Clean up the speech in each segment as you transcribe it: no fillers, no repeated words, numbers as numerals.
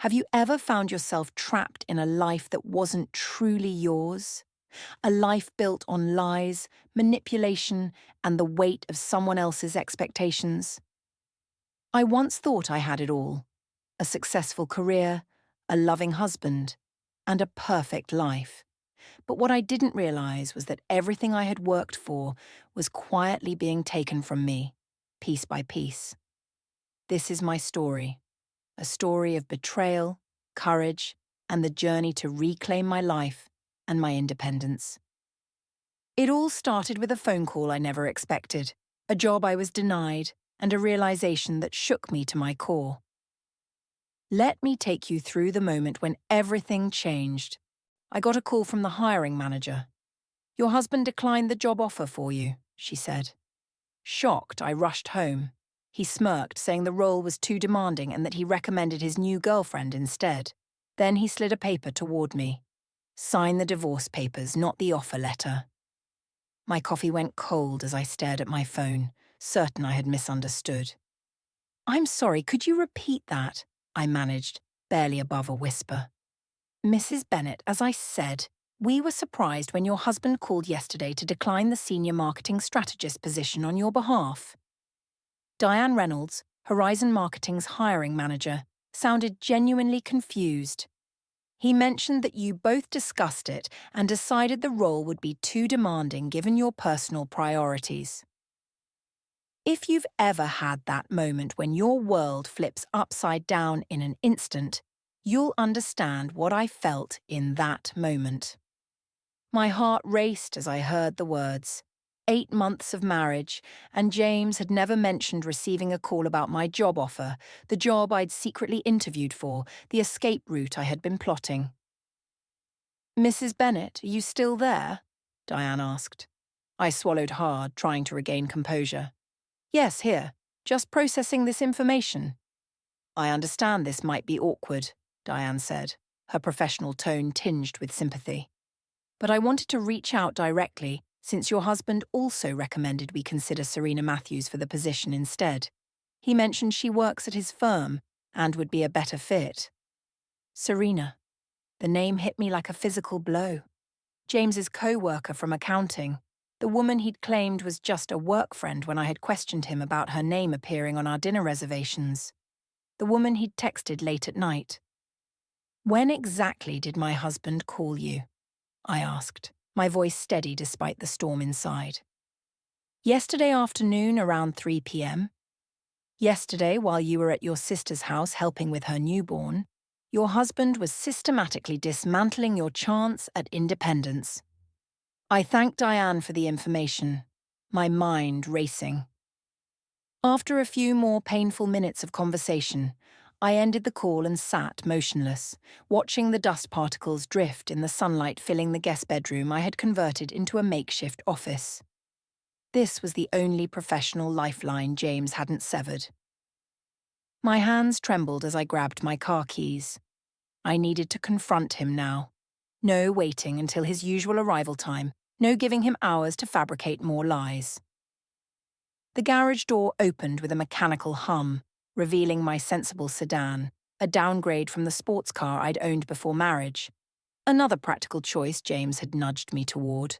Have you ever found yourself trapped in a life that wasn't truly yours? A life built on lies, manipulation, and the weight of someone else's expectations? I once thought I had it all: a successful career, a loving husband, and a perfect life. But what I didn't realize was that everything I had worked for was quietly being taken from me, piece by piece. This is my story, a story of betrayal, courage, and the journey to reclaim my life and my independence. It all started with a phone call I never expected, a job I was denied, and a realization that shook me to my core. Let me take you through the moment when everything changed. I got a call from the hiring manager. "Your husband declined the job offer for you," she said. Shocked, I rushed home. He smirked, saying the role was too demanding and that he recommended his new girlfriend instead. Then he slid a paper toward me. "Sign the divorce papers, not the offer letter." My coffee went cold as I stared at my phone, certain I had misunderstood. "I'm sorry, could you repeat that?" I managed, barely above a whisper. "Mrs. Bennet, as I said, we were surprised when your husband called yesterday to decline the senior marketing strategist position on your behalf." Diane Reynolds, Horizon Marketing's hiring manager, sounded genuinely confused. "He mentioned that you both discussed it and decided the role would be too demanding given your personal priorities." If you've ever had that moment when your world flips upside down in an instant, you'll understand what I felt in that moment. My heart raced as I heard the words. 8 months of marriage, and James had never mentioned receiving a call about my job offer, the job I'd secretly interviewed for, the escape route I had been plotting. "Mrs. Bennet, are you still there?" Diane asked. I swallowed hard, trying to regain composure. "Yes, here. Just processing this information." "I understand this might be awkward," Diane said, her professional tone tinged with sympathy. "But I wanted to reach out directly, since your husband also recommended we consider Serena Matthews for the position instead. He mentioned she works at his firm and would be a better fit." Serena. The name hit me like a physical blow. James's co-worker from accounting, the woman he'd claimed was just a work friend when I had questioned him about her name appearing on our dinner reservations. The woman he'd texted late at night. "When exactly did my husband call you?" I asked, my voice steady despite the storm inside. "Yesterday afternoon around 3 p.m. Yesterday, while you were at your sister's house helping with her newborn, your husband was systematically dismantling your chance at independence." I thanked Diane for the information, my mind racing. After a few more painful minutes of conversation, I ended the call and sat motionless, watching the dust particles drift in the sunlight filling the guest bedroom I had converted into a makeshift office. This was the only professional lifeline James hadn't severed. My hands trembled as I grabbed my car keys. I needed to confront him now. No waiting until his usual arrival time. No giving him hours to fabricate more lies. The garage door opened with a mechanical hum, revealing my sensible sedan, a downgrade from the sports car I'd owned before marriage. Another practical choice James had nudged me toward.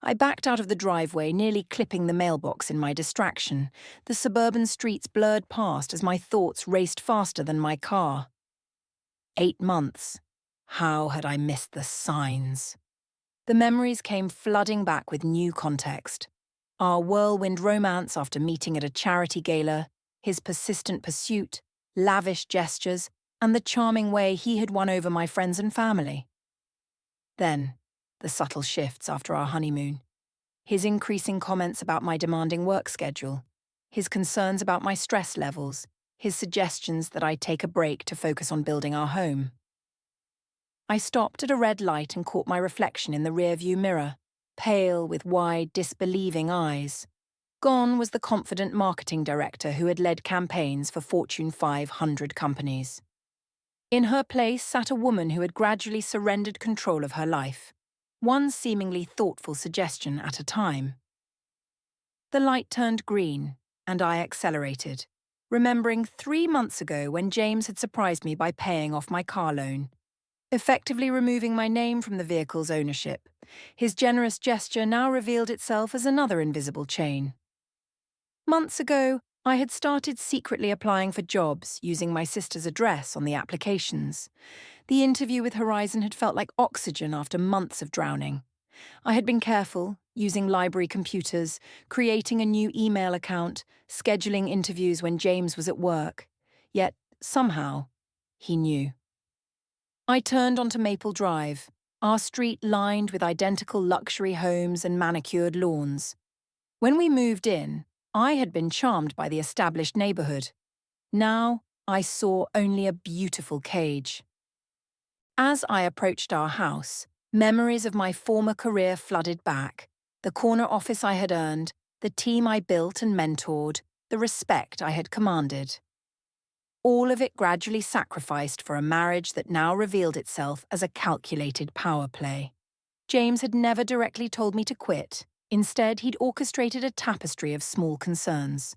I backed out of the driveway, nearly clipping the mailbox in my distraction. The suburban streets blurred past as my thoughts raced faster than my car. 8 months. How had I missed the signs? The memories came flooding back with new context. Our whirlwind romance after meeting at a charity gala, his persistent pursuit, lavish gestures, and the charming way he had won over my friends and family. Then, the subtle shifts after our honeymoon. His increasing comments about my demanding work schedule, his concerns about my stress levels, his suggestions that I take a break to focus on building our home. I stopped at a red light and caught my reflection in the rearview mirror, pale with wide, disbelieving eyes. Gone was the confident marketing director who had led campaigns for Fortune 500 companies. In her place sat a woman who had gradually surrendered control of her life, one seemingly thoughtful suggestion at a time. The light turned green, and I accelerated. remembering 3 months ago when James had surprised me by paying off my car loan, effectively removing my name from the vehicle's ownership. His generous gesture now revealed itself as another invisible chain. Months ago, I had started secretly applying for jobs using my sister's address on the applications. The interview with Horizon had felt like oxygen after months of drowning. I had been careful, using library computers, creating a new email account, scheduling interviews when James was at work. Yet, somehow, he knew. I turned onto Maple Drive, our street lined with identical luxury homes and manicured lawns. When we moved in, I had been charmed by the established neighborhood. Now, I saw only a beautiful cage. As I approached our house, memories of my former career flooded back. The corner office I had earned, the team I built and mentored, the respect I had commanded. All of it gradually sacrificed for a marriage that now revealed itself as a calculated power play. James had never directly told me to quit. Instead, he'd orchestrated a tapestry of small concerns.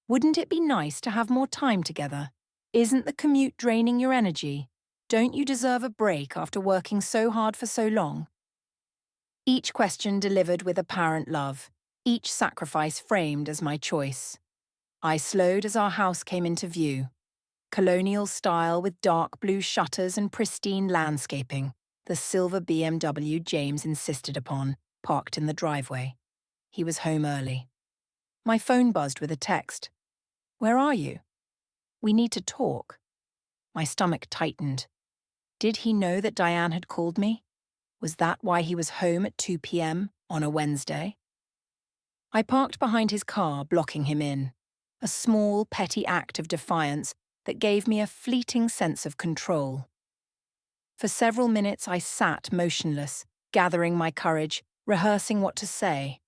Wouldn't it be nice to have more time together? Isn't the commute draining your energy? Don't you deserve a break after working so hard for so long? Each question delivered with apparent love, each sacrifice framed as my choice. I slowed as our house came into view. Colonial style with dark blue shutters and pristine landscaping, the silver BMW James insisted upon, parked in the driveway. He was home early. My phone buzzed with a text. "Where are you?" "We need to talk." My stomach tightened. Did he know that Diane had called me? Was that why he was home at 2 p.m. on a Wednesday? I parked behind his car, blocking him in. A small, petty act of defiance that gave me a fleeting sense of control. For several minutes I sat motionless, gathering my courage, rehearsing what to say.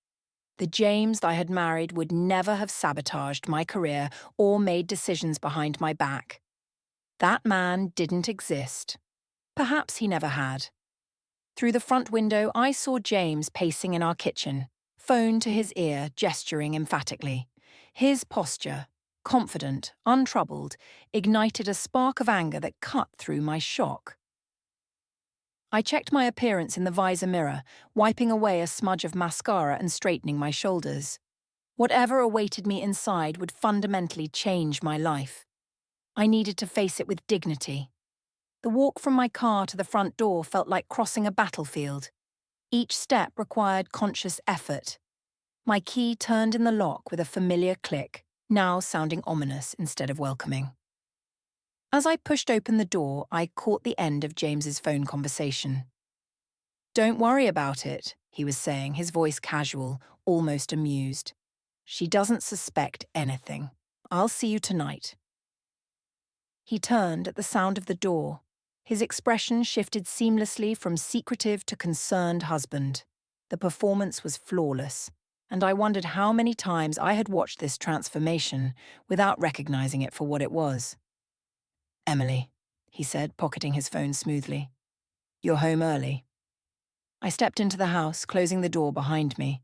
The James I had married would never have sabotaged my career or made decisions behind my back. That man didn't exist. Perhaps he never had. Through the front window, I saw James pacing in our kitchen, phone to his ear, gesturing emphatically. His posture, confident, untroubled, ignited a spark of anger that cut through my shock. I checked my appearance in the visor mirror, wiping away a smudge of mascara and straightening my shoulders. Whatever awaited me inside would fundamentally change my life. I needed to face it with dignity. The walk from my car to the front door felt like crossing a battlefield. Each step required conscious effort. My key turned in the lock with a familiar click, now sounding ominous instead of welcoming. As I pushed open the door, I caught the end of James's phone conversation. "Don't worry about it," he was saying, his voice casual, almost amused. "She doesn't suspect anything. I'll see you tonight." He turned at the sound of the door. His expression shifted seamlessly from secretive to concerned husband. The performance was flawless, and I wondered how many times I had watched this transformation without recognizing it for what it was. "Emily," he said, pocketing his phone smoothly. "You're home early." I stepped into the house, closing the door behind me.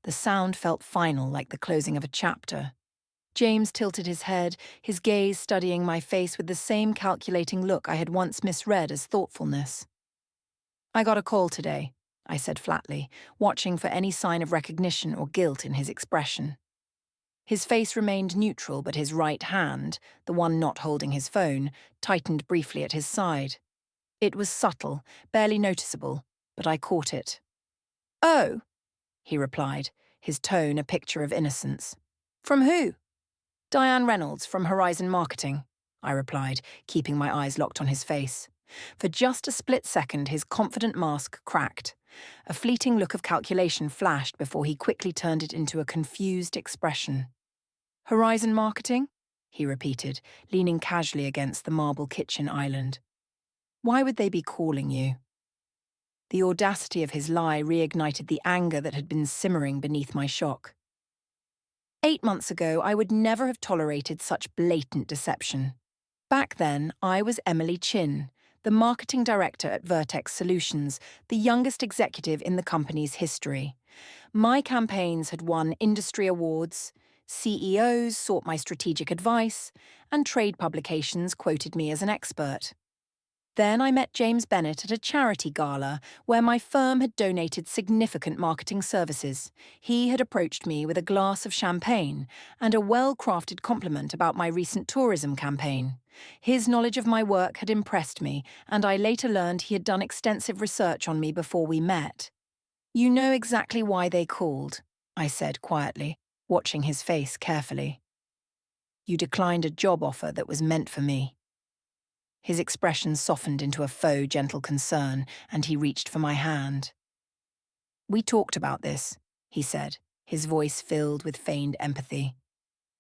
The sound felt final, like the closing of a chapter. James tilted his head, his gaze studying my face with the same calculating look I had once misread as thoughtfulness. "I got a call today," I said flatly, watching for any sign of recognition or guilt in his expression. His face remained neutral, but his right hand, the one not holding his phone, tightened briefly at his side. It was subtle, barely noticeable, but I caught it. "Oh," he replied, his tone a picture of innocence. "From who?" "Diane Reynolds from Horizon Marketing," I replied, keeping my eyes locked on his face. For just a split second, his confident mask cracked. A fleeting look of calculation flashed before he quickly turned it into a confused expression. "Horizon Marketing?" he repeated, leaning casually against the marble kitchen island. "Why would they be calling you?" The audacity of his lie reignited the anger that had been simmering beneath my shock. 8 months ago, I would never have tolerated such blatant deception. Back then, I was Emily Chin, the marketing director at Vertex Solutions, the youngest executive in the company's history. My campaigns had won industry awards, CEOs sought my strategic advice, and trade publications quoted me as an expert. Then I met James Bennett at a charity gala where my firm had donated significant marketing services. He had approached me with a glass of champagne and a well-crafted compliment about my recent tourism campaign. His knowledge of my work had impressed me, and I later learned he had done extensive research on me before we met. "You know exactly why they called," I said quietly, watching his face carefully. "You declined a job offer that was meant for me." His expression softened into a faux gentle concern, and he reached for my hand. "We talked about this," he said, his voice filled with feigned empathy.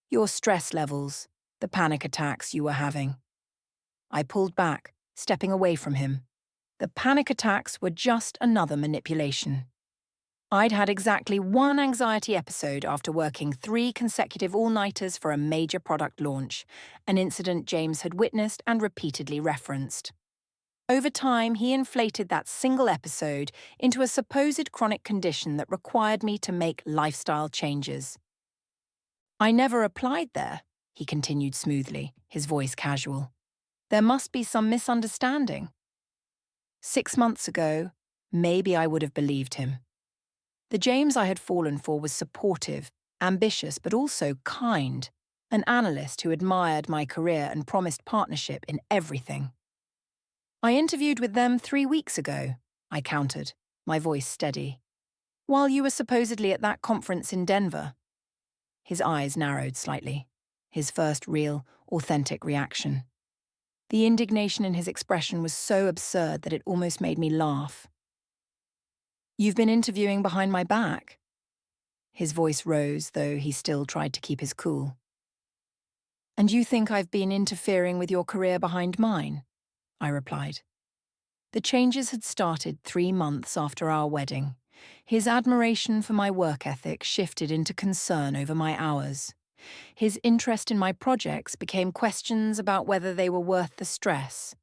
"Your stress levels, the panic attacks you were having." I pulled back, stepping away from him. The panic attacks were just another manipulation. I'd had exactly one anxiety episode after working 3 consecutive all-nighters for a major product launch, an incident James had witnessed and repeatedly referenced. Over time, he inflated that single episode into a supposed chronic condition that required me to make lifestyle changes. "I never applied there," he continued smoothly, his voice casual. "There must be some misunderstanding." 6 months ago, maybe I would have believed him. The James I had fallen for was supportive, ambitious, but also kind, an analyst who admired my career and promised partnership in everything. "I interviewed with them 3 weeks ago," I countered, my voice steady. "While you were supposedly at that conference in Denver." His eyes narrowed slightly, his first real, authentic reaction. The indignation in his expression was so absurd that it almost made me laugh. "You've been interviewing behind my back?" His voice rose, though he still tried to keep his cool. "And you think I've been interfering with your career behind mine?" I replied. The changes had started 3 months after our wedding. His admiration for my work ethic shifted into concern over my hours. His interest in my projects became questions about whether they were worth the stress.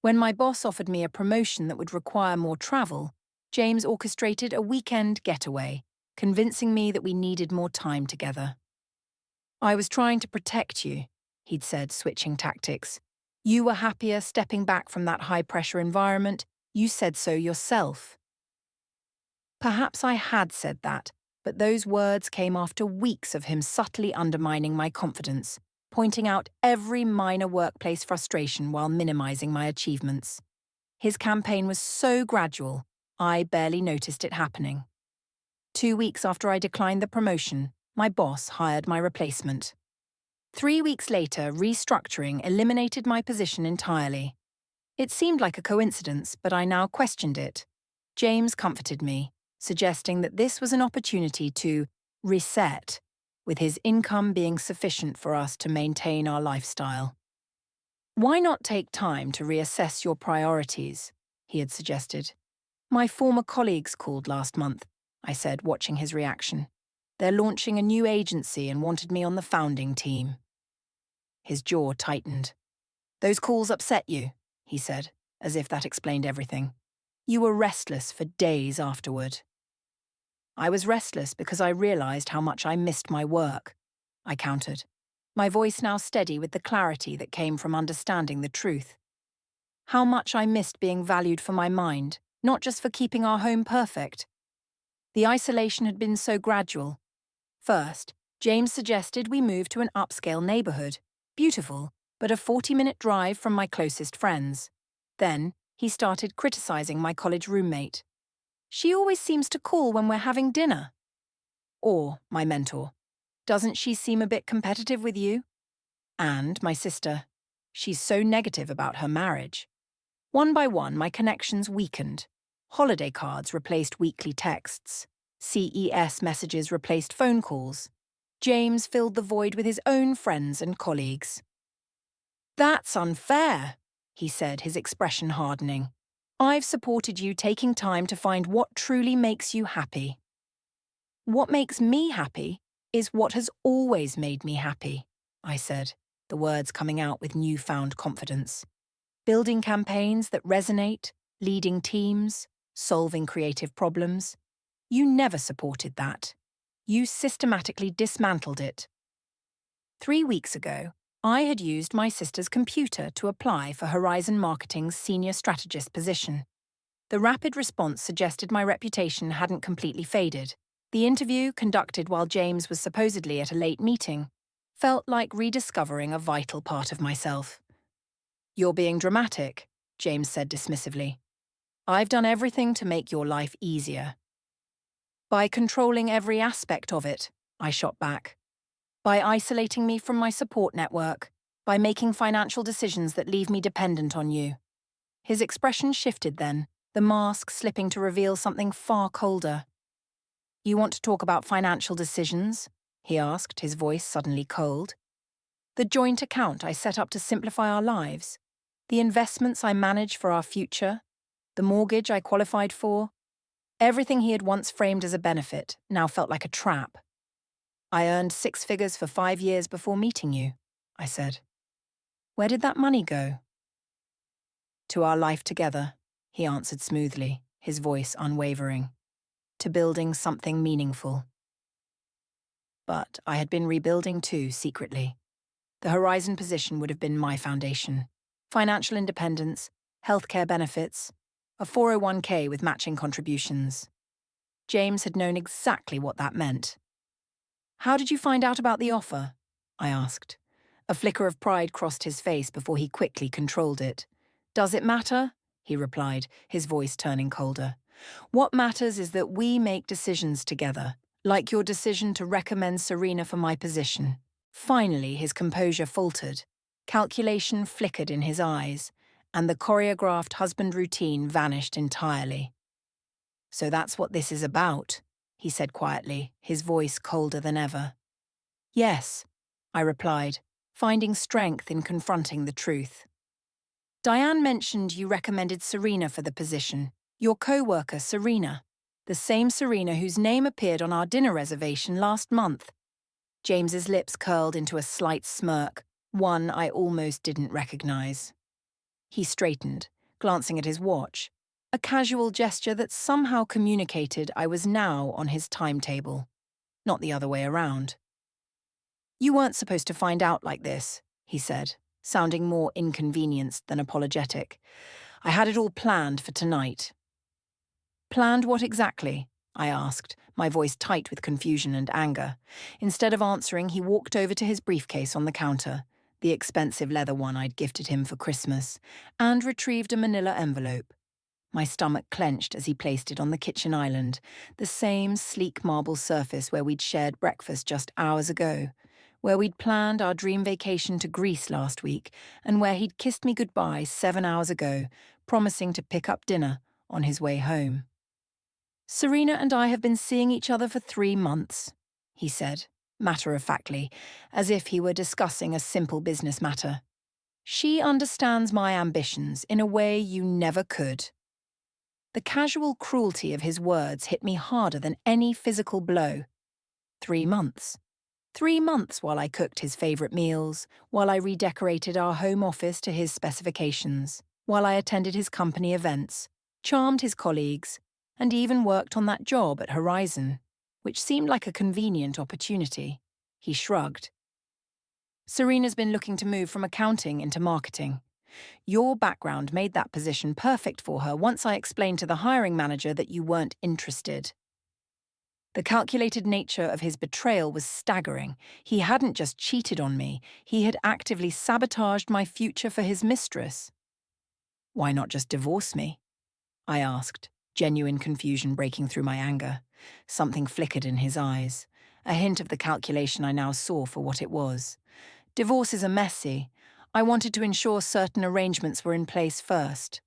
When my boss offered me a promotion that would require more travel, James orchestrated a weekend getaway, convincing me that we needed more time together. "I was trying to protect you," he'd said, switching tactics. "You were happier stepping back from that high-pressure environment. You said so yourself." Perhaps I had said that, but those words came after weeks of him subtly undermining my confidence, pointing out every minor workplace frustration while minimizing my achievements. His campaign was so gradual, I barely noticed it happening. 2 weeks after I declined the promotion, my boss hired my replacement. 3 weeks later, restructuring eliminated my position entirely. It seemed like a coincidence, but I now questioned it. James comforted me, suggesting that this was an opportunity to reset, with his income being sufficient for us to maintain our lifestyle. "Why not take time to reassess your priorities?" he had suggested. "My former colleagues called last month," I said, watching his reaction. "They're launching a new agency and wanted me on the founding team." His jaw tightened. "Those calls upset you," he said, as if that explained everything. "You were restless for days afterward." "I was restless because I realized how much I missed my work," I countered, my voice now steady with the clarity that came from understanding the truth. How much I missed being valued for my mind, not just for keeping our home perfect. The isolation had been so gradual. First, James suggested we move to an upscale neighborhood, beautiful, but a 40-minute drive from my closest friends. Then, he started criticizing my college roommate. "She always seems to call when we're having dinner." Or, my mentor, "Doesn't she seem a bit competitive with you?" And my sister, "She's so negative about her marriage." One by one, my connections weakened. Holiday cards replaced weekly texts. CES messages replaced phone calls. James filled the void with his own friends and colleagues. "That's unfair," he said, his expression hardening. "I've supported you taking time to find what truly makes you happy." "What makes me happy is what has always made me happy," I said, the words coming out with newfound confidence. "Building campaigns that resonate, leading teams, solving creative problems. You never supported that. You systematically dismantled it, 3 weeks ago, I had used my sister's computer to apply for Horizon Marketing's senior strategist position. The rapid response suggested my reputation hadn't completely faded. The interview, conducted while James was supposedly at a late meeting, felt like rediscovering a vital part of myself. "You're being dramatic," James said dismissively. "I've done everything to make your life easier." "By controlling every aspect of it," I shot back. "By isolating me from my support network. By making financial decisions that leave me dependent on you." His expression shifted then, the mask slipping to reveal something far colder. "You want to talk about financial decisions?" he asked, his voice suddenly cold. "The joint account I set up to simplify our lives? The investments I manage for our future? The mortgage I qualified for?" Everything he had once framed as a benefit now felt like a trap. "I earned 6 figures for 5 years before meeting you," I said. "Where did that money go?" "To our life together," he answered smoothly, his voice unwavering. "To building something meaningful." But I had been rebuilding too, secretly. The Horizon position would have been my foundation. Financial independence, healthcare benefits, a 401k with matching contributions. James had known exactly what that meant. "How did you find out about the offer?" I asked. A flicker of pride crossed his face before he quickly controlled it. "Does it matter?" he replied, his voice turning colder. "What matters is that we make decisions together, like your decision to recommend Serena for my position." Finally, his composure faltered. Calculation flickered in his eyes, and the choreographed husband routine vanished entirely. "So that's what this is about," he said quietly, his voice colder than ever. "Yes," I replied, finding strength in confronting the truth. "Diane mentioned you recommended Serena for the position. Your co-worker, Serena. The same Serena whose name appeared on our dinner reservation last month." James's lips curled into a slight smirk, one I almost didn't recognize. He straightened, glancing at his watch, a casual gesture that somehow communicated I was now on his timetable, not the other way around. "You weren't supposed to find out like this," he said, sounding more inconvenienced than apologetic. "I had it all planned for tonight." "Planned what exactly?" I asked, my voice tight with confusion and anger. Instead of answering, he walked over to his briefcase on the counter, the expensive leather one I'd gifted him for Christmas, and retrieved a manila envelope. My stomach clenched as he placed it on the kitchen island, the same sleek marble surface where we'd shared breakfast just hours ago, where we'd planned our dream vacation to Greece last week, and where he'd kissed me goodbye 7 hours ago, promising to pick up dinner on his way home. "Serena and I have been seeing each other for 3 months," he said, matter-of-factly, as if he were discussing a simple business matter. "She understands my ambitions in a way you never could." The casual cruelty of his words hit me harder than any physical blow. 3 months. 3 months while I cooked his favourite meals, while I redecorated our home office to his specifications, while I attended his company events, charmed his colleagues, and even worked on that job at Horizon, which seemed like a convenient opportunity. He shrugged. "Serena's been looking to move from accounting into marketing. Your background made that position perfect for her once I explained to the hiring manager that you weren't interested." The calculated nature of his betrayal was staggering. He hadn't just cheated on me, he had actively sabotaged my future for his mistress. "Why not just divorce me?" I asked, genuine confusion breaking through my anger. Something flickered in his eyes, a hint of the calculation I now saw for what it was. "Divorces are messy. I wanted to ensure certain arrangements were in place first."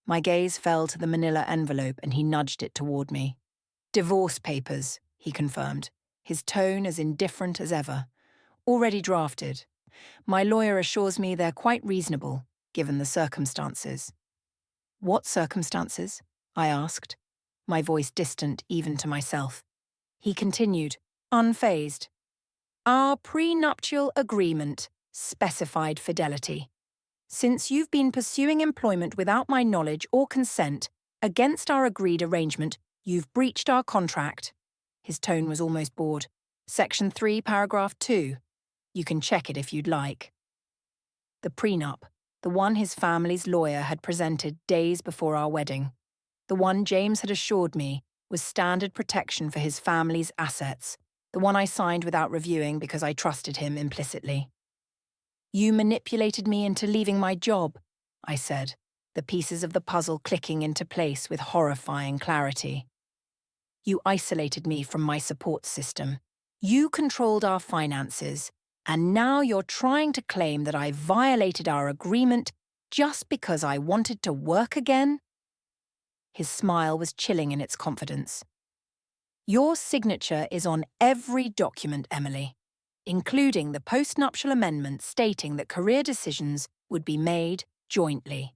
My gaze fell to the manila envelope and he nudged it toward me. "Divorce papers," he confirmed, his tone as indifferent as ever. "Already drafted. My lawyer assures me they're quite reasonable, given the circumstances." "What circumstances?" I asked, my voice distant even to myself. He continued, unfazed. "Our prenuptial agreement specified fidelity. Since you've been pursuing employment without my knowledge or consent, against our agreed arrangement, you've breached our contract." His tone was almost bored. "Section 3, paragraph 2. You can check it if you'd like. The prenup, the one his family's lawyer had presented days before our wedding, the one James had assured me was standard protection for his family's assets, the one I signed without reviewing because I trusted him implicitly. You manipulated me into leaving my job, I said, the pieces of the puzzle clicking into place with horrifying clarity. You isolated me from my support system. You controlled our finances, and now you're trying to claim that I violated our agreement just because I wanted to work again? His smile was chilling in its confidence. Your signature is on every document, Emily, including the postnuptial amendment stating that career decisions would be made jointly.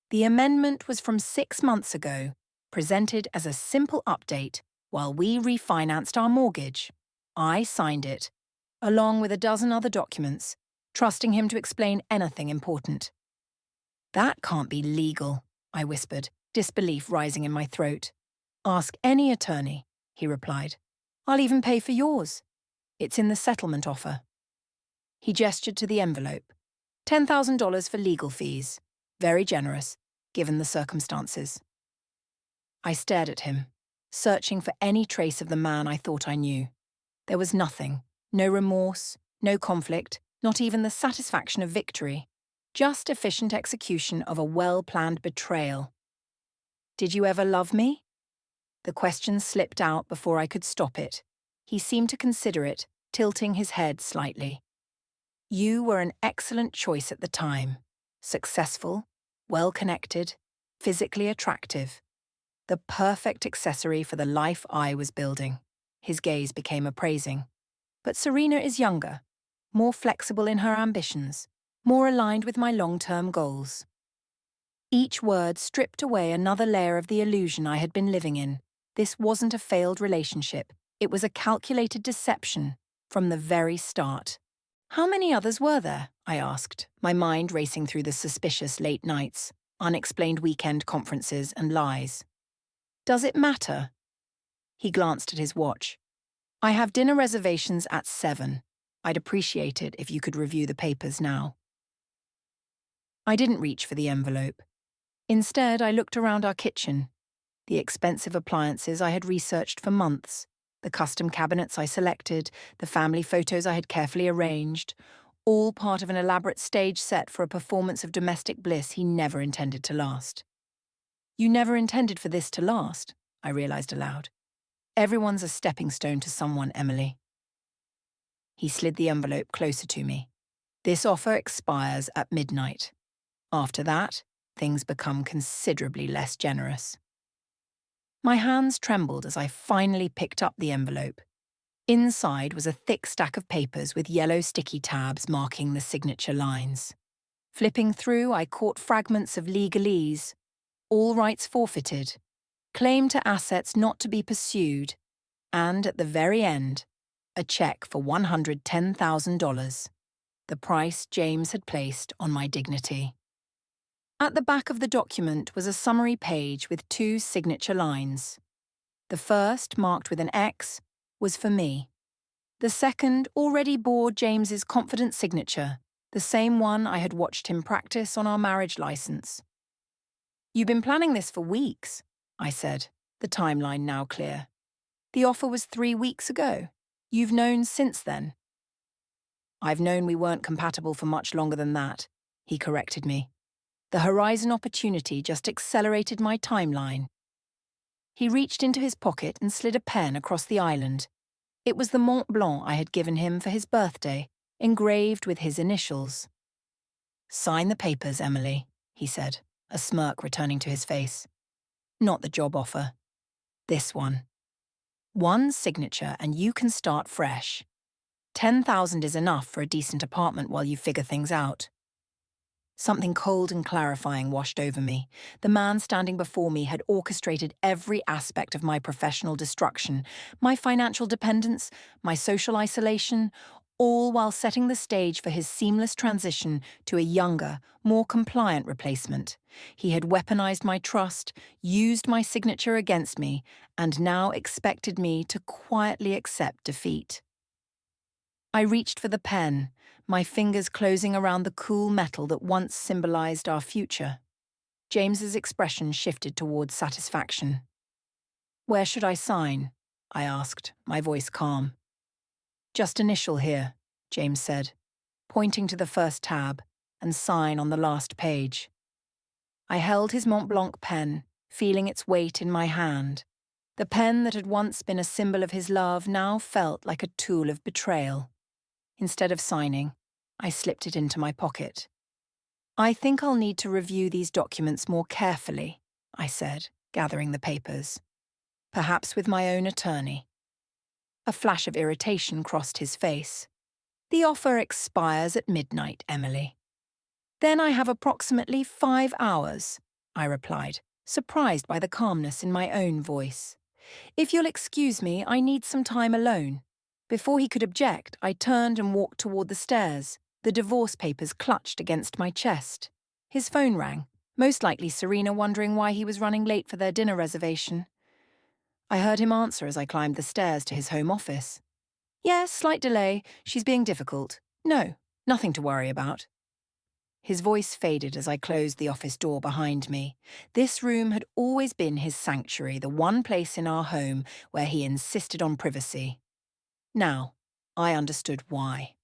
The amendment was from 6 months ago, presented as a simple update while we refinanced our mortgage. I signed it, along with a dozen other documents, trusting him to explain anything important. That can't be legal, I whispered, disbelief rising in my throat. Ask any attorney, he replied. I'll even pay for yours. It's in the settlement offer. He gestured to the envelope. $10,000 for legal fees. Very generous, given the circumstances. I stared at him, searching for any trace of the man I thought I knew. There was nothing, no remorse, no conflict, not even the satisfaction of victory. Just efficient execution of a well-planned betrayal. Did you ever love me? The question slipped out before I could stop it. He seemed to consider it, tilting his head slightly. You were an excellent choice at the time. Successful, well-connected, physically attractive. The perfect accessory for the life I was building. His gaze became appraising. But Serena is younger, more flexible in her ambitions, more aligned with my long-term goals. Each word stripped away another layer of the illusion I had been living in. This wasn't a failed relationship. It was a calculated deception from the very start. How many others were there? I asked, my mind racing through the suspicious late nights, unexplained weekend conferences and lies. Does it matter? He glanced at his watch. I have dinner reservations at 7. I'd appreciate it if you could review the papers now. I didn't reach for the envelope. Instead, I looked around our kitchen. The expensive appliances I had researched for months, the custom cabinets I selected, the family photos I had carefully arranged, all part of an elaborate stage set for a performance of domestic bliss he never intended to last. You never intended for this to last, I realized aloud. Everyone's a stepping stone to someone, Emily. He slid the envelope closer to me. This offer expires at midnight. After that, things become considerably less generous. My hands trembled as I finally picked up the envelope. Inside was a thick stack of papers with yellow sticky tabs marking the signature lines. Flipping through, I caught fragments of legalese. All rights forfeited, claim to assets not to be pursued, and at the very end, a check for $110,000, the price James had placed on my dignity. At the back of the document was a summary page with 2 signature lines. The first, marked with an X, was for me. The second already bore James's confident signature, the same one I had watched him practice on our marriage license. You've been planning this for weeks, I said, the timeline now clear. The offer was 3 weeks ago. You've known since then. I've known we weren't compatible for much longer than that, he corrected me. The horizon opportunity just accelerated my timeline. He reached into his pocket and slid a pen across the island. It was the Mont Blanc I had given him for his birthday, engraved with his initials. Sign the papers, Emily, he said, a smirk returning to his face. Not the job offer. This one. One signature and you can start fresh. 10,000 is enough for a decent apartment while you figure things out. Something cold and clarifying washed over me. The man standing before me had orchestrated every aspect of my professional destruction, my financial dependence, my social isolation, all while setting the stage for his seamless transition to a younger, more compliant replacement. He had weaponized my trust, used my signature against me, and now expected me to quietly accept defeat. I reached for the pen, my fingers closing around the cool metal that once symbolized our future. James's expression shifted towards satisfaction. "Where should I sign?" I asked, my voice calm. "Just initial here," James said, pointing to the first tab, and sign on the last page. I held his Mont Blanc pen, feeling its weight in my hand. The pen that had once been a symbol of his love now felt like a tool of betrayal. Instead of signing, I slipped it into my pocket. "I think I'll need to review these documents more carefully," I said, gathering the papers. "Perhaps with my own attorney." A flash of irritation crossed his face. "The offer expires at midnight, Emily." "Then I have approximately 5 hours," I replied, surprised by the calmness in my own voice. "If you'll excuse me, I need some time alone." Before he could object, I turned and walked toward the stairs, the divorce papers clutched against my chest. His phone rang, most likely Serena wondering why he was running late for their dinner reservation. I heard him answer as I climbed the stairs to his home office. "Yes, slight delay. She's being difficult. No, nothing to worry about." His voice faded as I closed the office door behind me. This room had always been his sanctuary, the one place in our home where he insisted on privacy. Now, I understood why.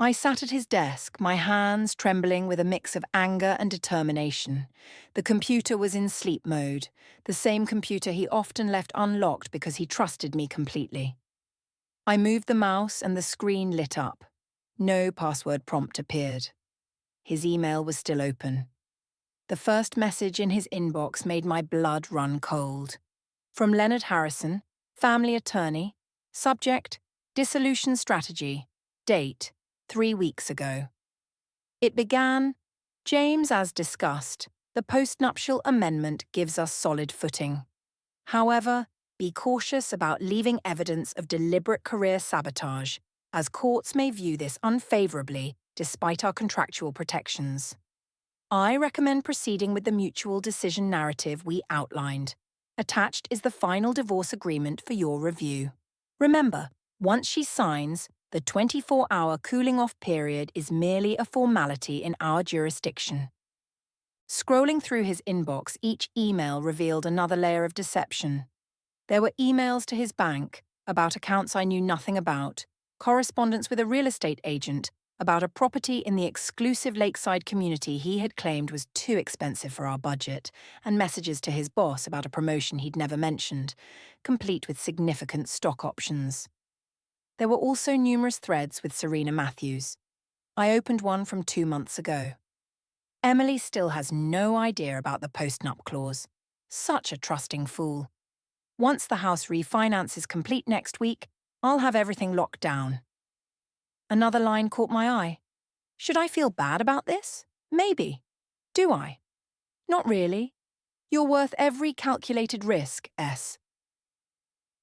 I sat at his desk, my hands trembling with a mix of anger and determination. The computer was in sleep mode, the same computer he often left unlocked because he trusted me completely. I moved the mouse and the screen lit up. No password prompt appeared. His email was still open. The first message in his inbox made my blood run cold. From Leonard Harrison, family attorney, subject, dissolution strategy, date, 3 weeks ago. It began, "James, as discussed, the postnuptial amendment gives us solid footing. However, be cautious about leaving evidence of deliberate career sabotage, as courts may view this unfavourably despite our contractual protections. I recommend proceeding with the mutual decision narrative we outlined. Attached is the final divorce agreement for your review. Remember, once she signs, the 24-hour cooling-off period is merely a formality in our jurisdiction." Scrolling through his inbox, each email revealed another layer of deception. There were emails to his bank about accounts I knew nothing about, correspondence with a real estate agent about a property in the exclusive lakeside community he had claimed was too expensive for our budget, and messages to his boss about a promotion he'd never mentioned, complete with significant stock options. There were also numerous threads with Serena Matthews. I opened one from 2 months ago. "Emily still has no idea about the post-nup clause. Such a trusting fool. Once the house refinance is complete next week, I'll have everything locked down." Another line caught my eye. "Should I feel bad about this? Maybe. Do I? Not really. You're worth every calculated risk, S."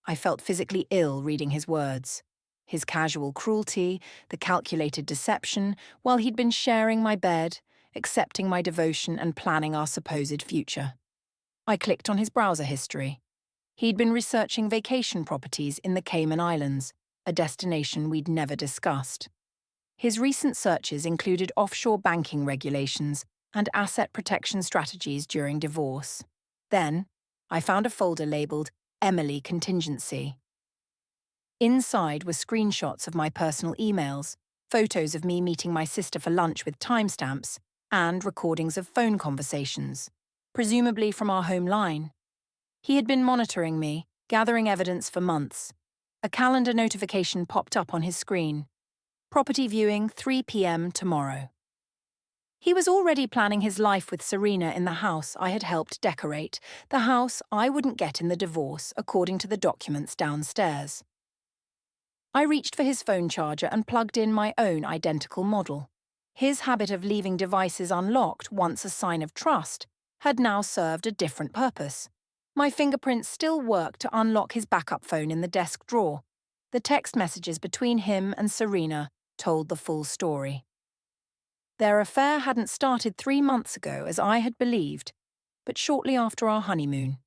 I felt physically ill reading his words. His casual cruelty, the calculated deception, while he'd been sharing my bed, accepting my devotion and planning our supposed future. I clicked on his browser history. He'd been researching vacation properties in the Cayman Islands, a destination we'd never discussed. His recent searches included offshore banking regulations and asset protection strategies during divorce. Then, I found a folder labeled Emily Contingency. Inside were screenshots of my personal emails, photos of me meeting my sister for lunch with timestamps, and recordings of phone conversations, presumably from our home line. He had been monitoring me, gathering evidence for months. A calendar notification popped up on his screen. Property viewing 3 p.m. tomorrow. He was already planning his life with Serena in the house I had helped decorate, the house I wouldn't get in the divorce according to the documents downstairs. I reached for his phone charger and plugged in my own identical model. His habit of leaving devices unlocked once a sign of trust had now served a different purpose. My fingerprints still worked to unlock his backup phone in the desk drawer. The text messages between him and Serena told the full story. Their affair hadn't started 3 months ago, as I had believed, but shortly after our honeymoon.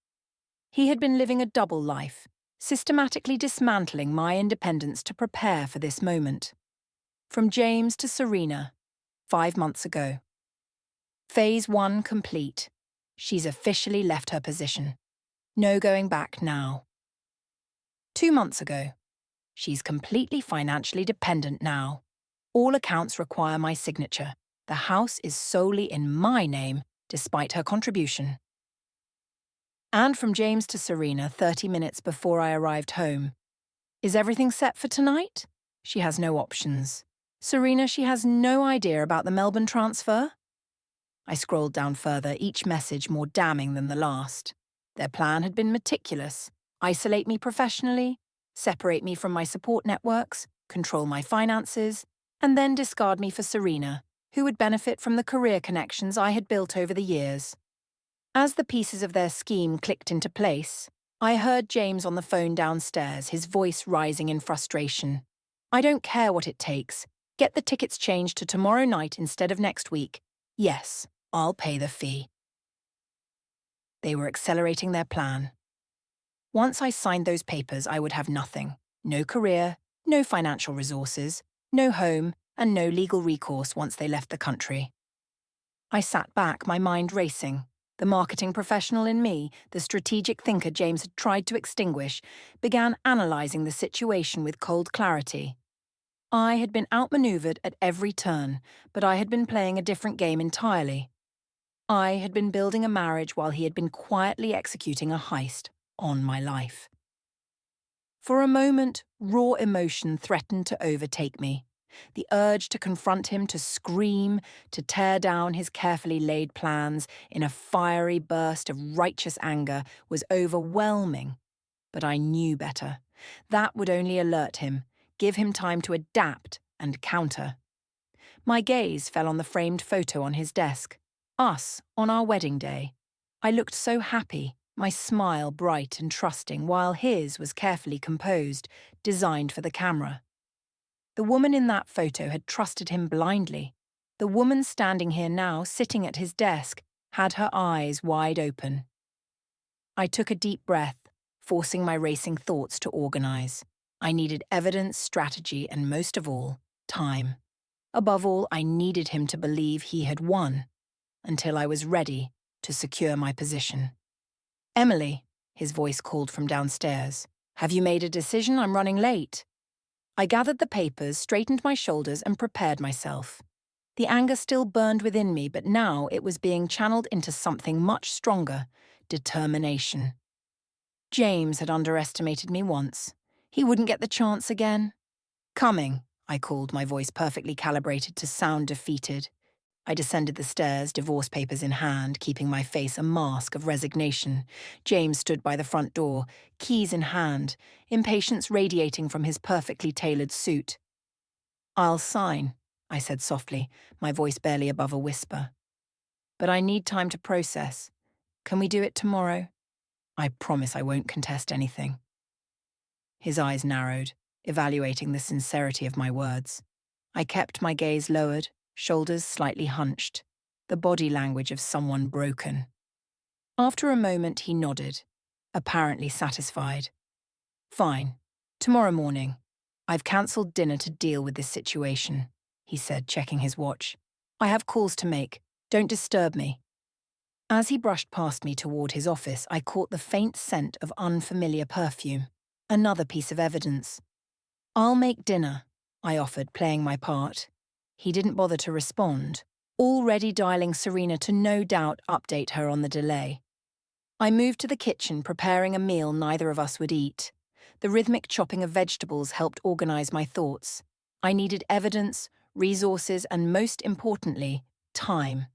He had been living a double life, systematically dismantling my independence to prepare for this moment. From James to Serena, 5 months ago. Phase 1 complete. She's officially left her position. No going back now. 2 months ago. She's completely financially dependent now. All accounts require my signature. The house is solely in my name, despite her contribution. And from James to Serena 30 minutes before I arrived home. Is everything set for tonight? She has no options. Serena, she has no idea about the Melbourne transfer? I scrolled down further, each message more damning than the last. Their plan had been meticulous. Isolate me professionally, separate me from my support networks, control my finances, and then discard me for Serena, who would benefit from the career connections I had built over the years. As the pieces of their scheme clicked into place, I heard James on the phone downstairs, his voice rising in frustration. I don't care what it takes. Get the tickets changed to tomorrow night instead of next week. Yes, I'll pay the fee. They were accelerating their plan. Once I signed those papers, I would have nothing. No career, no financial resources, no home, and no legal recourse once they left the country. I sat back, my mind racing. The marketing professional in me, the strategic thinker James had tried to extinguish, began analysing the situation with cold clarity. I had been outmanoeuvred at every turn, but I had been playing a different game entirely. I had been building a marriage while he had been quietly executing a heist on my life. For a moment, raw emotion threatened to overtake me. The urge to confront him, to scream, to tear down his carefully laid plans in a fiery burst of righteous anger was overwhelming. But I knew better. That would only alert him, give him time to adapt and counter. My gaze fell on the framed photo on his desk. Us on our wedding day. I looked so happy, my smile bright and trusting, while his was carefully composed, designed for the camera. The woman in that photo had trusted him blindly. The woman standing here now, sitting at his desk, had her eyes wide open. I took a deep breath, forcing my racing thoughts to organize. I needed evidence, strategy, and most of all, time. Above all, I needed him to believe he had won, until I was ready to secure my position. Emily, his voice called from downstairs. Have you made a decision? I'm running late. I gathered the papers, straightened my shoulders, and prepared myself. The anger still burned within me, but now it was being channeled into something much stronger: determination. James had underestimated me once. He wouldn't get the chance again. Coming, I called, my voice perfectly calibrated to sound defeated. I descended the stairs, divorce papers in hand, keeping my face a mask of resignation. James stood by the front door, keys in hand, impatience radiating from his perfectly tailored suit. I'll sign, I said softly, my voice barely above a whisper. But I need time to process. Can we do it tomorrow? I promise I won't contest anything. His eyes narrowed, evaluating the sincerity of my words. I kept my gaze lowered, shoulders slightly hunched, the body language of someone broken. After a moment, he nodded, apparently satisfied. Fine. Tomorrow morning. I've cancelled dinner to deal with this situation, he said, checking his watch. I have calls to make. Don't disturb me. As he brushed past me toward his office, I caught the faint scent of unfamiliar perfume. Another piece of evidence. I'll make dinner, I offered, playing my part. He didn't bother to respond, already dialing Serena to no doubt update her on the delay. I moved to the kitchen, preparing a meal neither of us would eat. The rhythmic chopping of vegetables helped organize my thoughts. I needed evidence, resources, and most importantly, time.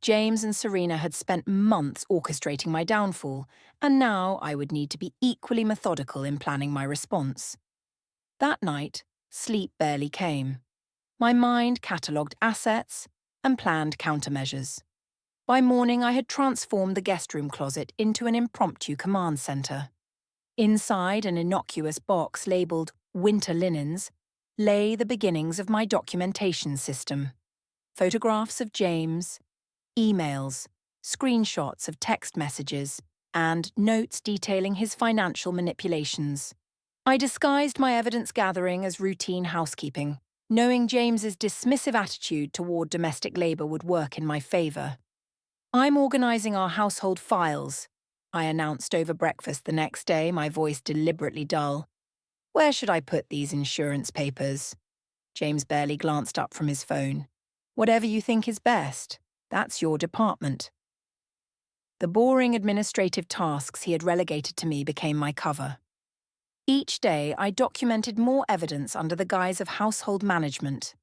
James and Serena had spent months orchestrating my downfall, and now I would need to be equally methodical in planning my response. That night, sleep barely came. My mind catalogued assets and planned countermeasures. By morning, I had transformed the guest room closet into an impromptu command center. Inside an innocuous box labeled winter linens lay the beginnings of my documentation system. Photographs of James, emails, screenshots of text messages, and notes detailing his financial manipulations. I disguised my evidence gathering as routine housekeeping, knowing James's dismissive attitude toward domestic labor would work in my favor. "I'm organizing our household files," I announced over breakfast the next day, my voice deliberately dull. "Where should I put these insurance papers?" James barely glanced up from his phone. "Whatever you think is best. That's your department." The boring administrative tasks he had relegated to me became my cover. Each day, I documented more evidence under the guise of household management.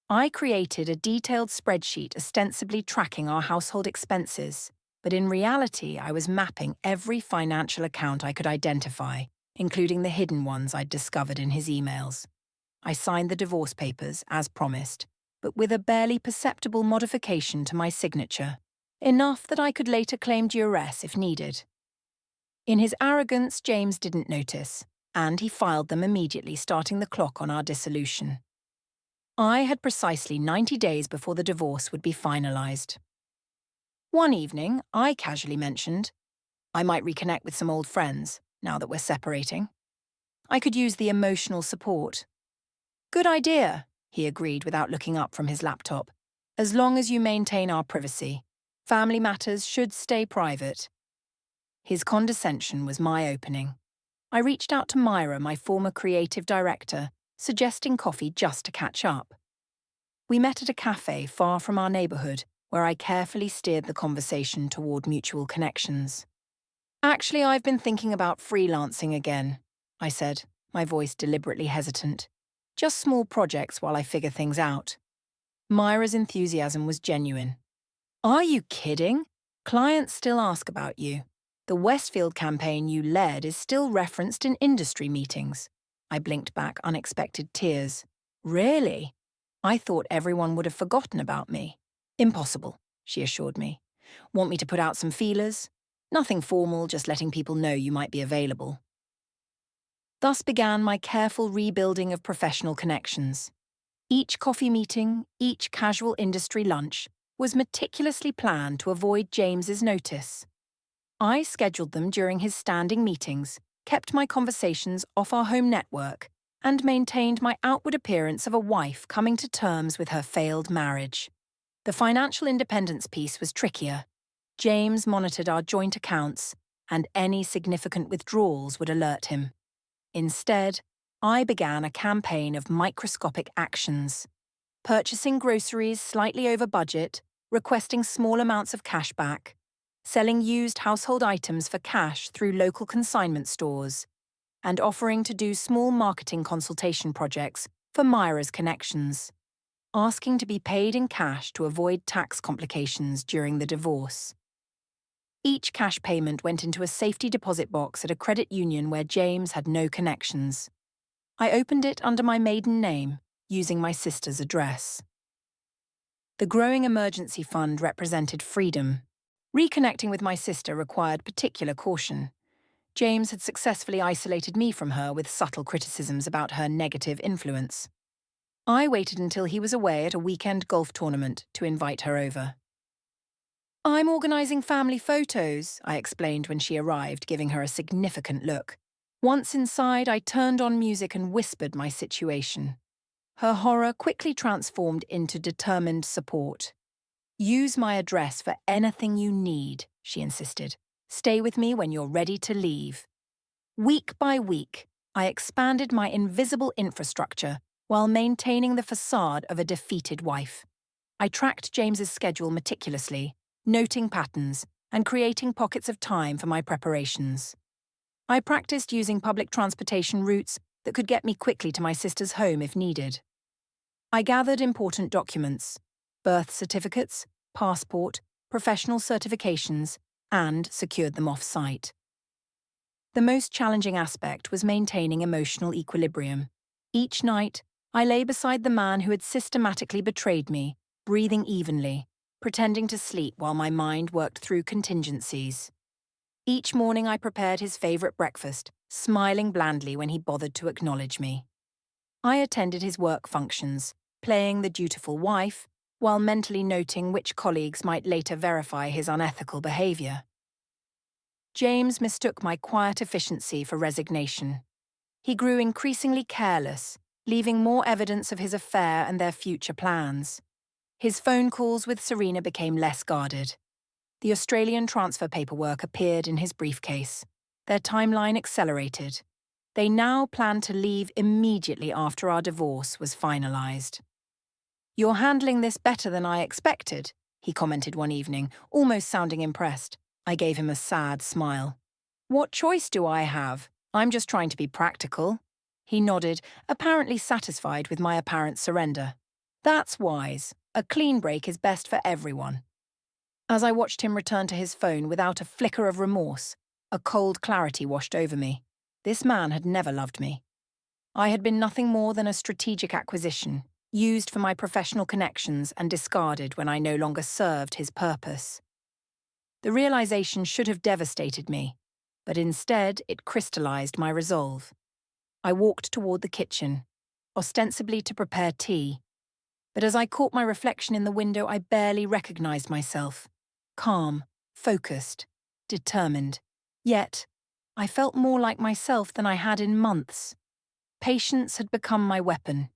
I created a detailed spreadsheet ostensibly tracking our household expenses, but in reality, I was mapping every financial account I could identify, including the hidden ones I'd discovered in his emails. I signed the divorce papers, as promised, but with a barely perceptible modification to my signature, enough that I could later claim duress if needed. In his arrogance, James didn't notice, and he filed them immediately, starting the clock on our dissolution. I had precisely 90 days before the divorce would be finalized. One evening, I casually mentioned, "I might reconnect with some old friends, now that we're separating. I could use the emotional support." "Good idea," he agreed without looking up from his laptop, "as long as you maintain our privacy. Family matters should stay private." His condescension was my opening. I reached out to Myra, my former creative director, suggesting coffee just to catch up. We met at a cafe far from our neighborhood, where I carefully steered the conversation toward mutual connections. "Actually, I've been thinking about freelancing again," I said, my voice deliberately hesitant. "Just small projects while I figure things out." Myra's enthusiasm was genuine. "Are you kidding? Clients still ask about you. The Westfield campaign you led is still referenced in industry meetings." I blinked back unexpected tears. "Really? I thought everyone would have forgotten about me." "Impossible," she assured me. "Want me to put out some feelers? Nothing formal, just letting people know you might be available." Thus began my careful rebuilding of professional connections. Each coffee meeting, each casual industry lunch, was meticulously planned to avoid James's notice. I scheduled them during his standing meetings, kept my conversations off our home network, and maintained my outward appearance of a wife coming to terms with her failed marriage. The financial independence piece was trickier. James monitored our joint accounts, and any significant withdrawals would alert him. Instead, I began a campaign of microscopic actions. Purchasing groceries slightly over budget, requesting small amounts of cash back, selling used household items for cash through local consignment stores, and offering to do small marketing consultation projects for Myra's connections, asking to be paid in cash to avoid tax complications during the divorce. Each cash payment went into a safety deposit box at a credit union where James had no connections. I opened it under my maiden name, using my sister's address. The growing emergency fund represented freedom. Reconnecting with my sister required particular caution. James had successfully isolated me from her with subtle criticisms about her negative influence. I waited until he was away at a weekend golf tournament to invite her over. "I'm organizing family photos," I explained when she arrived, giving her a significant look. Once inside, I turned on music and whispered my situation. Her horror quickly transformed into determined support. "Use my address for anything you need," she insisted. "Stay with me when you're ready to leave." Week by week, I expanded my invisible infrastructure while maintaining the facade of a defeated wife. I tracked James's schedule meticulously, noting patterns and creating pockets of time for my preparations. I practiced using public transportation routes that could get me quickly to my sister's home if needed. I gathered important documents: birth certificates, passport, professional certifications, and secured them off-site. The most challenging aspect was maintaining emotional equilibrium. Each night, I lay beside the man who had systematically betrayed me, breathing evenly, pretending to sleep while my mind worked through contingencies. Each morning I prepared his favorite breakfast, smiling blandly when he bothered to acknowledge me. I attended his work functions, playing the dutiful wife, while mentally noting which colleagues might later verify his unethical behavior. James mistook my quiet efficiency for resignation. He grew increasingly careless, leaving more evidence of his affair and their future plans. His phone calls with Serena became less guarded. The Australian transfer paperwork appeared in his briefcase. Their timeline accelerated. They now planned to leave immediately after our divorce was finalised. "You're handling this better than I expected," he commented one evening, almost sounding impressed. I gave him a sad smile. "What choice do I have? I'm just trying to be practical." He nodded, apparently satisfied with my apparent surrender. "That's wise. A clean break is best for everyone." As I watched him return to his phone without a flicker of remorse, a cold clarity washed over me. This man had never loved me. I had been nothing more than a strategic acquisition, used for my professional connections and discarded when I no longer served his purpose. The realization should have devastated me, but instead it crystallized my resolve. I walked toward the kitchen, ostensibly to prepare tea, but as I caught my reflection in the window, I barely recognized myself. Calm, focused, determined. Yet, I felt more like myself than I had in months. Patience had become my weapon.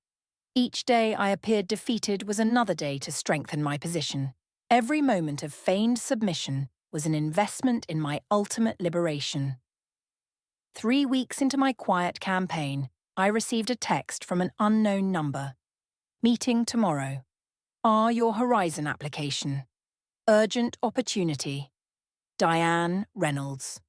Each day I appeared defeated was another day to strengthen my position. Every moment of feigned submission was an investment in my ultimate liberation. 3 weeks into my quiet campaign, I received a text from an unknown number. "Meeting tomorrow. R your Horizon application. Urgent opportunity. Diane Reynolds."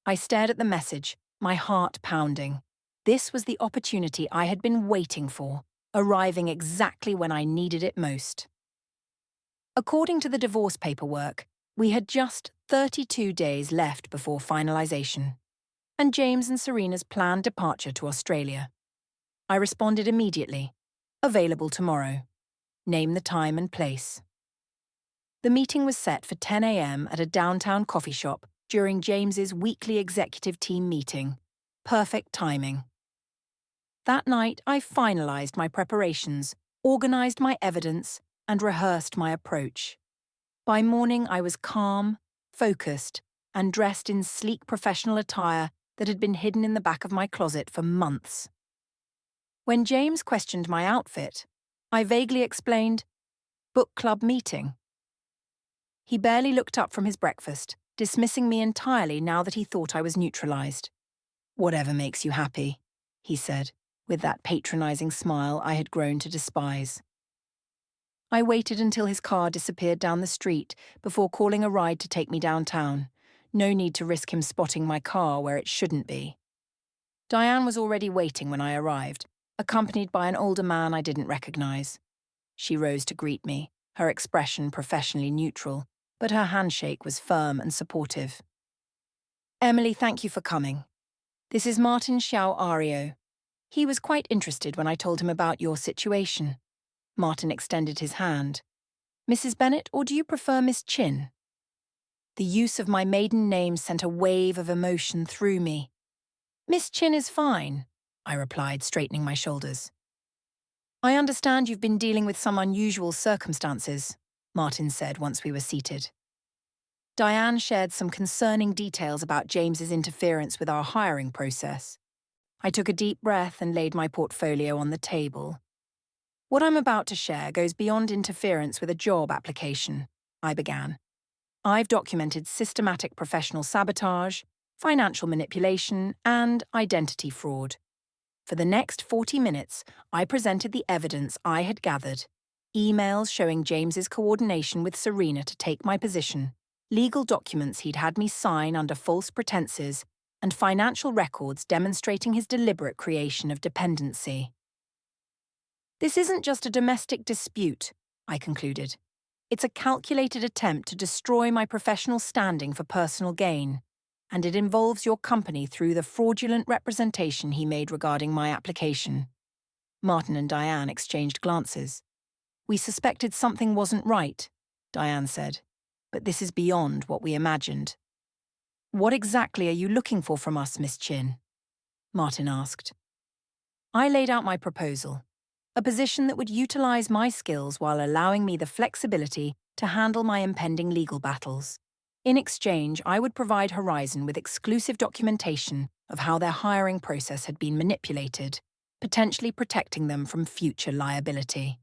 I stared at the message, my heart pounding. This was the opportunity I had been waiting for, arriving exactly when I needed it most. According to the divorce paperwork, we had just 32 days left before finalisation, and James and Serena's planned departure to Australia. I responded immediately. "Available tomorrow. Name the time and place." The meeting was set for 10 a.m. at a downtown coffee shop during James's weekly executive team meeting. Perfect timing. That night, I finalised my preparations, organised my evidence, and rehearsed my approach. By morning, I was calm, focused, and dressed in sleek professional attire that had been hidden in the back of my closet for months. When James questioned my outfit, I vaguely explained, "Book club meeting." He barely looked up from his breakfast, dismissing me entirely now that he thought I was neutralised. "Whatever makes you happy," he said, with that patronising smile I had grown to despise. I waited until his car disappeared down the street before calling a ride to take me downtown. No need to risk him spotting my car where it shouldn't be. Diane was already waiting when I arrived, accompanied by an older man I didn't recognise. She rose to greet me, her expression professionally neutral, but her handshake was firm and supportive. "Emily, thank you for coming. This is Martin Xiao Ario. He was quite interested when I told him about your situation." Martin extended his hand. "Mrs. Bennet, or do you prefer Miss Chin?" The use of my maiden name sent a wave of emotion through me. "Miss Chin is fine," I replied, straightening my shoulders. "I understand you've been dealing with some unusual circumstances," Martin said once we were seated. Diane shared some concerning details about James's interference with our hiring process. I took a deep breath and laid my portfolio on the table. "What I'm about to share goes beyond interference with a job application," I began. "I've documented systematic professional sabotage, financial manipulation, and identity fraud. For the next 40 minutes, I presented the evidence I had gathered, emails showing James's coordination with Serena to take my position, legal documents he'd had me sign under false pretenses, and financial records demonstrating his deliberate creation of dependency. This isn't just a domestic dispute," I concluded. "It's a calculated attempt to destroy my professional standing for personal gain, and it involves your company through the fraudulent representation he made regarding my application." Martin and Diane exchanged glances. "We suspected something wasn't right," Diane said, "but this is beyond what we imagined." "What exactly are you looking for from us, Miss Chin?" Martin asked. I laid out my proposal, a position that would utilise my skills while allowing me the flexibility to handle my impending legal battles. In exchange, I would provide Horizon with exclusive documentation of how their hiring process had been manipulated, potentially protecting them from future liability.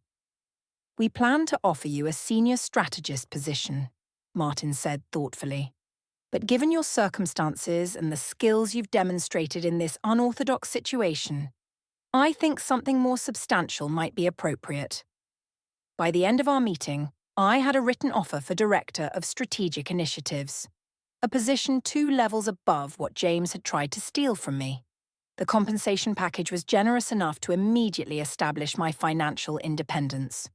"We plan to offer you a senior strategist position," Martin said thoughtfully. "But given your circumstances and the skills you've demonstrated in this unorthodox situation, I think something more substantial might be appropriate." By the end of our meeting, I had a written offer for Director of Strategic Initiatives, a position 2 levels above what James had tried to steal from me. The compensation package was generous enough to immediately establish my financial independence.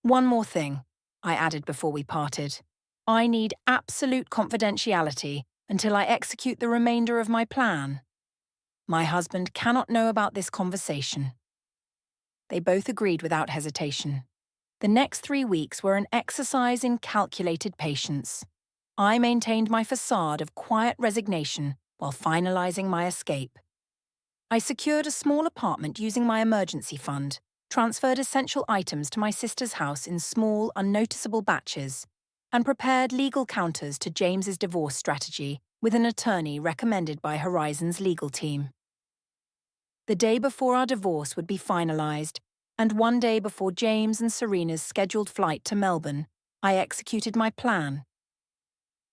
"One more thing," I added before we parted. "I need absolute confidentiality until I execute the remainder of my plan. My husband cannot know about this conversation." They both agreed without hesitation. The next 3 weeks were an exercise in calculated patience. I maintained my facade of quiet resignation while finalizing my escape. I secured a small apartment using my emergency fund, transferred essential items to my sister's house in small, unnoticeable batches, and prepared legal counters to James's divorce strategy with an attorney recommended by Horizon's legal team. The day before our divorce would be finalized, and 1 day before James and Serena's scheduled flight to Melbourne, I executed my plan.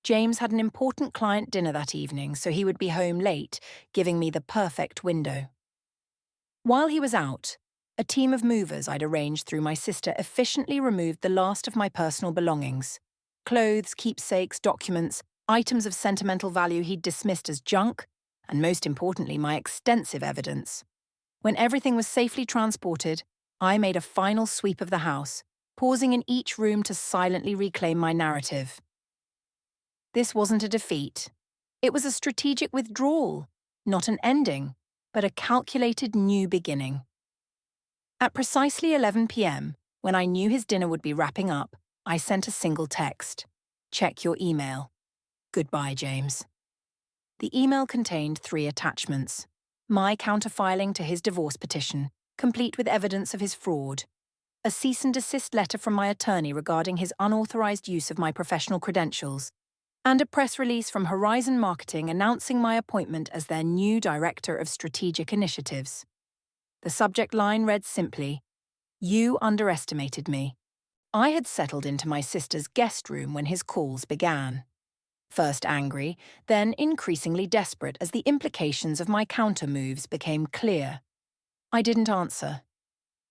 James had an important client dinner that evening, so he would be home late, giving me the perfect window. While he was out, a team of movers I'd arranged through my sister efficiently removed the last of my personal belongings: clothes, keepsakes, documents, items of sentimental value he'd dismissed as junk, and most importantly, my extensive evidence. When everything was safely transported, I made a final sweep of the house, pausing in each room to silently reclaim my narrative. This wasn't a defeat. It was a strategic withdrawal, not an ending, but a calculated new beginning. At precisely 11 p.m., when I knew his dinner would be wrapping up, I sent a single text: "Check your email. Goodbye, James." The email contained 3 attachments: my counterfiling to his divorce petition, complete with evidence of his fraud; a cease and desist letter from my attorney regarding his unauthorized use of my professional credentials; and a press release from Horizon Marketing announcing my appointment as their new Director of Strategic Initiatives. The subject line read simply: "You underestimated me." I had settled into my sister's guest room when his calls began. First angry, then increasingly desperate as the implications of my counter-moves became clear. I didn't answer.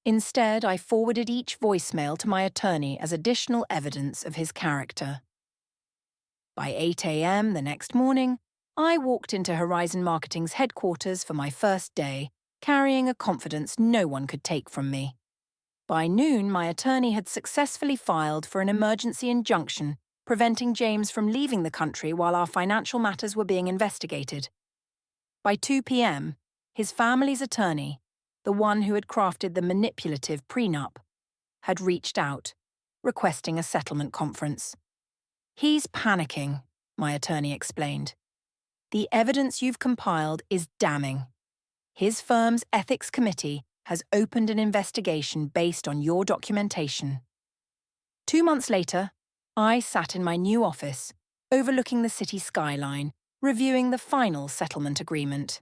Instead, I forwarded each voicemail to my attorney as additional evidence of his character. By 8 a.m. the next morning, I walked into Horizon Marketing's headquarters for my first day, carrying a confidence no one could take from me. By noon, my attorney had successfully filed for an emergency injunction preventing James from leaving the country while our financial matters were being investigated. By 2 p.m., his family's attorney, the one who had crafted the manipulative prenup, had reached out, requesting a settlement conference. "He's panicking," my attorney explained. "The evidence you've compiled is damning. His firm's ethics committee has opened an investigation based on your documentation." 2 months later, I sat in my new office, overlooking the city skyline, reviewing the final settlement agreement.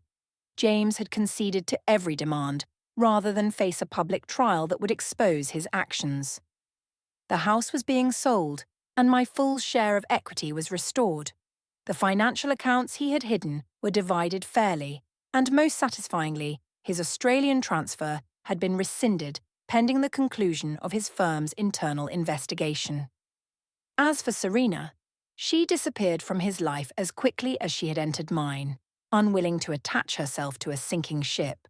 James had conceded to every demand, rather than face a public trial that would expose his actions. The house was being sold, and my full share of equity was restored. The financial accounts he had hidden were divided fairly, and most satisfyingly, his Australian transfer had been rescinded pending the conclusion of his firm's internal investigation. As for Serena, she disappeared from his life as quickly as she had entered mine, unwilling to attach herself to a sinking ship.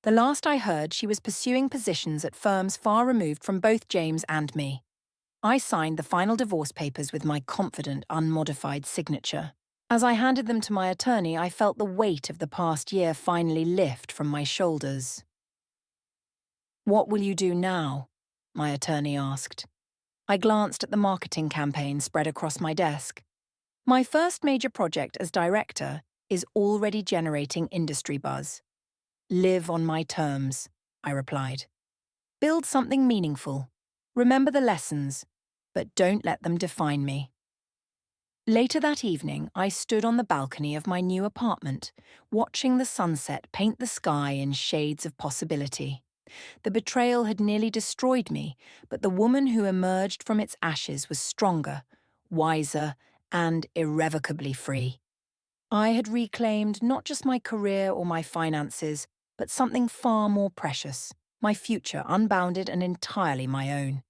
The last I heard, she was pursuing positions at firms far removed from both James and me. I signed the final divorce papers with my confident, unmodified signature. As I handed them to my attorney, I felt the weight of the past year finally lift from my shoulders. "What will you do now?" my attorney asked. I glanced at the marketing campaign spread across my desk. "My first major project as director is already generating industry buzz." "Live on my terms," I replied. "Build something meaningful. Remember the lessons, but don't let them define me." Later that evening, I stood on the balcony of my new apartment, watching the sunset paint the sky in shades of possibility. The betrayal had nearly destroyed me, but the woman who emerged from its ashes was stronger, wiser, and irrevocably free. I had reclaimed not just my career or my finances, but something far more precious, my future unbounded and entirely my own.